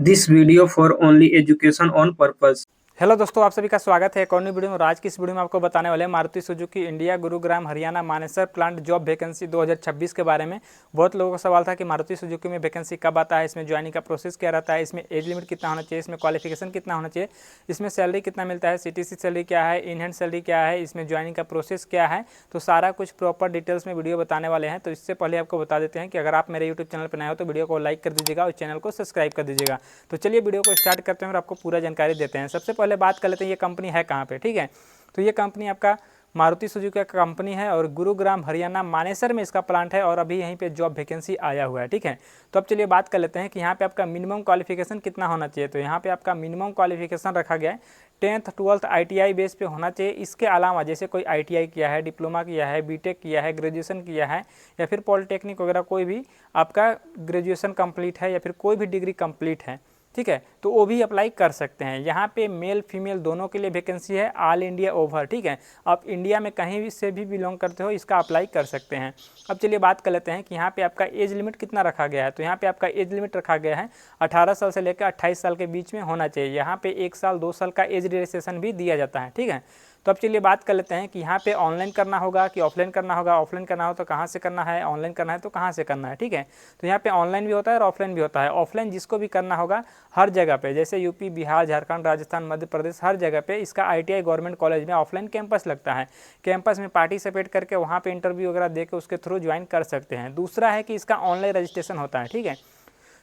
This video for only education on purpose। Hello दोस्तों, आप सभी का स्वागत है एक और नई वीडियो में। और आज की इस वीडियो में आपको बताने वाले हैं Maruti Suzuki India Gurugram Haryana Manesar plant job vacancy 2026 के बारे में। बहुत लोगों का सवाल था कि मारुति सुजुकी में वैकेंसी कब आता है, इसमें ज्वाइनिंग का प्रोसेस क्या रहता है, इसमें एज लिमिट कितना होना चाहिए, इसमें क्वालिफिकेशन कितना होना चाहिए, इसमें सैलरी कितना मिलता है, सीटीसी सैलरी क्या है, इन हैंड सैलरी क्या है, इसमें ज्वाइनिंग का प्रोसेस क्या है। तो सारा कुछ प्रॉपर डिटेल्स में वीडियो बताने वाले हैं। तो इससे पहले आपको बता देते हैं कि अगर आप मेरे यूट्यूब चैनल पर नए हो तो वीडियो को लाइक कर दीजिएगा और चैनल को सब्सक्राइब कर दीजिएगा। तो चलिए वीडियो को स्टार्ट करते हैं और आपको पूरा जानकारी देते हैं। सबसे पहले बात कर लेते हैं ये कंपनी है कहाँ पे। ठीक है, तो ये कंपनी आपका मारुति सुजुकी का कंपनी है और गुरुग्राम हरियाणा मानेसर में इसका प्लांट है और अभी यहीं पे जॉब वैकेंसी आया हुआ है। ठीक है, तो अब चलिए बात कर लेते हैं कि यहाँ पे आपका मिनिमम क्वालिफिकेशन कितना होना चाहिए। तो यहाँ पे आपका मिनिमम क्वालिफिकेशन रखा गया है 10th 12th ITI बेस पे होना चाहिए। इसके अलावा जैसे कोई ITI किया है, डिप्लोमा किया है, बीटेक किया है, ग्रेजुएशन किया है या फिर पॉलिटेक्निक वगैरह कोई भी आपका ग्रेजुएशन कंप्लीट है या फिर कोई भी डिग्री कंप्लीट है, ठीक है, तो वो भी अप्लाई कर सकते हैं। यहाँ पे मेल फीमेल दोनों के लिए वैकेंसी है, ऑल इंडिया ओवर। ठीक है, आप इंडिया में कहीं भी से भी बिलोंग करते हो इसका अप्लाई कर सकते हैं। अब चलिए बात कर लेते हैं कि यहाँ पे आपका एज लिमिट कितना रखा गया है। तो यहाँ पे आपका एज लिमिट रखा गया है 18 साल से लेकर 28 साल के बीच में होना चाहिए। यहाँ पे 1 साल 2 साल का एज रिलैक्सेशन भी दिया जाता है। ठीक है, तो अब चलिए बात कर लेते हैं कि यहाँ पे ऑनलाइन करना होगा कि ऑफलाइन करना होगा। ऑफलाइन करना हो तो कहाँ से करना है, ऑनलाइन करना है तो कहाँ से करना है। ठीक है, तो यहाँ पे ऑनलाइन भी होता है और ऑफलाइन भी होता है। ऑफलाइन जिसको भी करना होगा हर जगह पे, जैसे यूपी, बिहार, झारखंड, राजस्थान, मध्य प्रदेश, हर जगह पे इसका ITI गवर्नमेंट कॉलेज में ऑफलाइन कैंपस लगता है। कैंपस में पार्टिसिपेट करके वहाँ पे इंटरव्यू वगैरह दे के उसके थ्रू ज्वाइन कर सकते हैं। दूसरा है कि इसका ऑनलाइन रजिस्ट्रेशन होता है। ठीक है,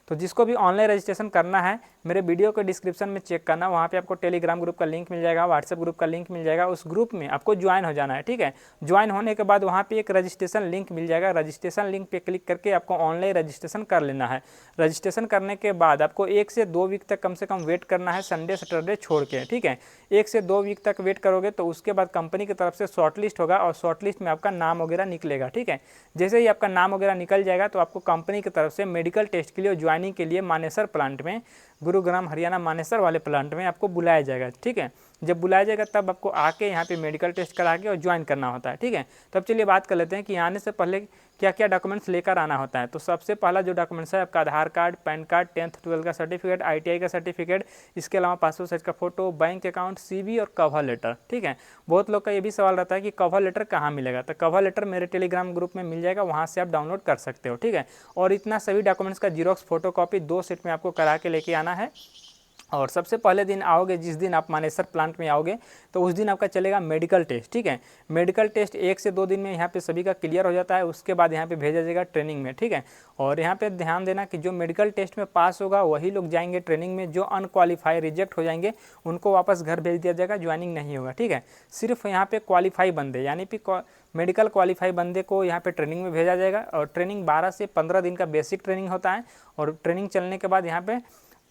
तो जिसको भी ऑनलाइन रजिस्ट्रेशन करना है मेरे वीडियो के डिस्क्रिप्शन में चेक करना, वहाँ पे आपको टेलीग्राम ग्रुप का लिंक मिल जाएगा, व्हाट्सएप ग्रुप का लिंक मिल जाएगा। उस ग्रुप में आपको ज्वाइन हो जाना है। ठीक है, ज्वाइन होने के बाद वहाँ पे एक रजिस्ट्रेशन लिंक मिल जाएगा। रजिस्ट्रेशन लिंक पे क्लिक करके आपको ऑनलाइन रजिस्ट्रेशन कर लेना है। रजिस्ट्रेशन करने के बाद आपको 1 से 2 वीक तक कम से कम वेट करना है, संडे सैटरडे छोड़ के। ठीक है, 1 से 2 वीक तक वेट करोगे तो उसके बाद कंपनी की तरफ से शॉर्टलिस्ट होगा और शॉर्टलिस्ट में आपका नाम वगैरह निकलेगा। ठीक है, जैसे ही आपका नाम वगैरह निकल जाएगा तो आपको कंपनी की तरफ से मेडिकल टेस्ट के लिए ज्वाइनिंग के लिए मानेसर प्लांट में, गुरुग्राम हरियाणा मानेसर वाले प्लांट में आपको बुलाया जाएगा। ठीक है, जब बुलाया जाएगा तब आपको आके यहाँ पे मेडिकल टेस्ट करा के और ज्वाइन करना होता है। ठीक है, तब चलिए बात कर लेते हैं कि आने से पहले क्या क्या डॉक्यूमेंट्स लेकर आना होता है। तो सबसे पहला जो डॉक्यूमेंट्स है आपका आधार card, pan card, 10th 12th का सर्टिफिकेट, ITI का सर्टिफिकेट, इसके अलावा पासपोर्ट साइज का फोटो, बैंक अकाउंट, CV और कवर लेटर। ठीक है, बहुत लोग का ये भी सवाल रहता है कि कवर लेटर कहाँ मिलेगा। तो कवर लेटर मेरे टेलीग्राम ग्रुप में मिल जाएगा, वहाँ से आप डाउनलोड कर सकते हो। ठीक है, और इतना सभी डॉक्यूमेंट्स का जीरोक्स फोटोकॉपी 2 सेट में आपको करा के लेके आना है। और सबसे पहले दिन आओगे, जिस दिन आप मानेसर प्लांट में आओगे तो उस दिन आपका चलेगा मेडिकल टेस्ट। ठीक है, मेडिकल टेस्ट 1 से 2 दिन में यहाँ पे सभी का क्लियर हो जाता है। उसके बाद यहाँ पे भेजा जाएगा ट्रेनिंग में। ठीक है, और यहाँ पे ध्यान देना कि जो मेडिकल टेस्ट में पास होगा वही लोग जाएंगे ट्रेनिंग में। जो अनक्वालीफाई रिजेक्ट हो जाएंगे उनको वापस घर भेज दिया जाएगा, ज्वाइनिंग नहीं होगा। ठीक है, सिर्फ यहाँ पे क्वालीफाई बंदे यानी कि मेडिकल क्वालीफाई बंदे को यहाँ पे ट्रेनिंग में भेजा जाएगा। और ट्रेनिंग 12 से 15 दिन का बेसिक ट्रेनिंग होता है और ट्रेनिंग चलने के बाद यहाँ पे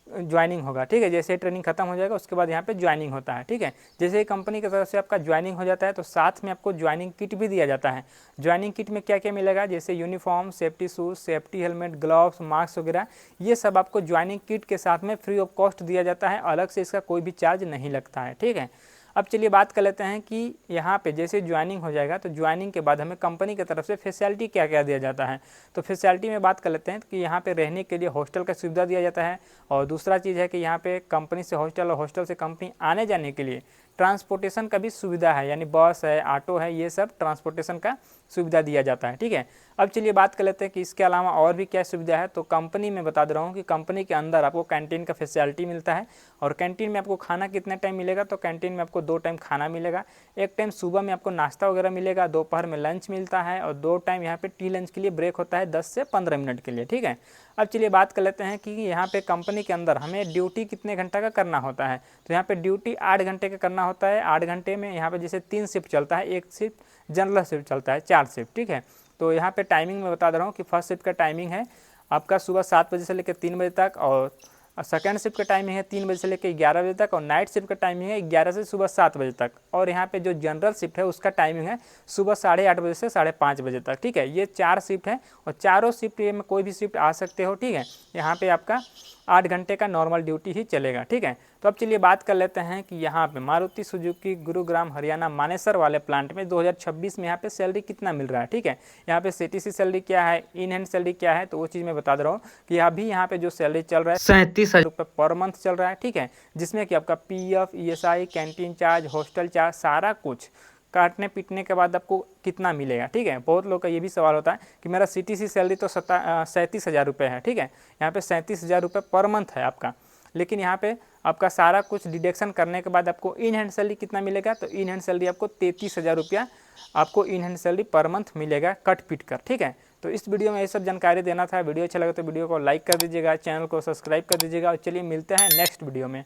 ज्वाइनिंग होगा। ठीक है, जैसे ही ट्रेनिंग खत्म हो जाएगा उसके बाद यहाँ पे ज्वाइनिंग होता है। ठीक है, जैसे ही कंपनी की तरफ से आपका ज्वाइनिंग हो जाता है तो साथ में आपको ज्वाइनिंग किट भी दिया जाता है। ज्वाइनिंग किट में क्या क्या मिलेगा, जैसे uniform, safety shoes, safety helmet, gloves, mask वगैरह, ये सब आपको ज्वाइनिंग किट के साथ में फ्री ऑफ कॉस्ट दिया जाता है। अलग से इसका कोई भी चार्ज नहीं लगता है। ठीक है, अब चलिए बात कर लेते हैं कि यहाँ पे जैसे ज्वाइनिंग हो जाएगा तो ज्वाइनिंग के बाद हमें कंपनी की तरफ से फैसिलिटी क्या क्या दिया जाता है। तो फैसिलिटी में बात कर लेते हैं कि यहाँ पे रहने के लिए हॉस्टल का सुविधा दिया जाता है। और दूसरा चीज़ है कि यहाँ पे कंपनी से हॉस्टल और हॉस्टल से कंपनी आने जाने के लिए ट्रांसपोर्टेशन का भी सुविधा है, यानी बस है, ऑटो है, ये सब ट्रांसपोर्टेशन का सुविधा दिया जाता है। ठीक है, अब चलिए बात कर लेते हैं कि इसके अलावा और भी क्या सुविधा है। तो कंपनी में बता दे रहा हूँ कि कंपनी के अंदर आपको कैंटीन का फैसिलिटी मिलता है। और कैंटीन में आपको खाना कितने टाइम मिलेगा, तो कैंटीन में आपको 2 टाइम खाना मिलेगा। एक टाइम सुबह में आपको नाश्ता वगैरह मिलेगा, दोपहर में लंच मिलता है और 2 टाइम यहाँ पे टी लंच के लिए ब्रेक होता है 10 से 15 मिनट के लिए। ठीक है, अब चलिए बात कर लेते हैं कि यहाँ पे कंपनी के अंदर हमें ड्यूटी कितने घंटा का करना होता है। तो यहाँ पे ड्यूटी 8 घंटे का करना होता है। 8 घंटे में यहाँ पे जैसे 3 शिफ्ट चलता है, एक शिफ्ट जनरल शिफ्ट चलता है, 4 शिफ्ट। ठीक है, तो यहाँ पे टाइमिंग में बता दे रहा हूँ कि फर्स्ट शिफ्ट का टाइमिंग है आपका सुबह 7 बजे से लेकर 3 बजे तक, और सेकंड शिफ्ट का टाइमिंग है 3 बजे से लेकर 11 बजे तक, और नाइट शिफ्ट का टाइमिंग है 11 से सुबह 7 बजे तक। और यहाँ पे जो जनरल शिफ्ट है उसका टाइमिंग है सुबह 8:30 बजे से 5:30 बजे तक। ठीक है, ये 4 शिफ्ट है और चारों शिफ्ट में कोई भी शिफ्ट आ सकते हो। ठीक है, यहाँ पे आपका 8 घंटे का नॉर्मल ड्यूटी ही चलेगा। ठीक है, तो अब चलिए बात कर लेते हैं कि यहाँ पे मारुति सुजुकी गुरुग्राम हरियाणा मानेसर वाले प्लांट में 2026 में यहाँ पे सैलरी कितना मिल रहा है। ठीक है, यहाँ पे सीटीसी सैलरी क्या है, इन हैंड सैलरी क्या है, तो वो चीज़ मैं बता दे रहा हूँ कि अभी यहाँ पे जो सैलरी चल रहा है 37,000 रुपये पर मंथ चल रहा है। ठीक है, जिसमें कि आपका PF, ESI, canteen charge, hostel charge सारा कुछ काटने पीटने के बाद आपको कितना मिलेगा। ठीक है, बहुत लोग का ये भी सवाल होता है कि मेरा सीटीसी सैलरी तो 37,000 रुपये है। ठीक है, यहाँ पे 37,000 रुपये पर मंथ है आपका, लेकिन यहाँ पे आपका सारा कुछ डिडक्शन करने के बाद आपको इन हैंड सैलरी कितना मिलेगा, तो इन हैंड सैलरी आपको 33,000 रुपया आपको in hand salary per month मिलेगा कट पीट कर। ठीक है, तो इस वीडियो में ये सब जानकारी देना था। वीडियो अच्छा लगा तो वीडियो को लाइक कर दीजिएगा, चैनल को सब्सक्राइब कर दीजिएगा और चलिए मिलते हैं नेक्स्ट वीडियो में।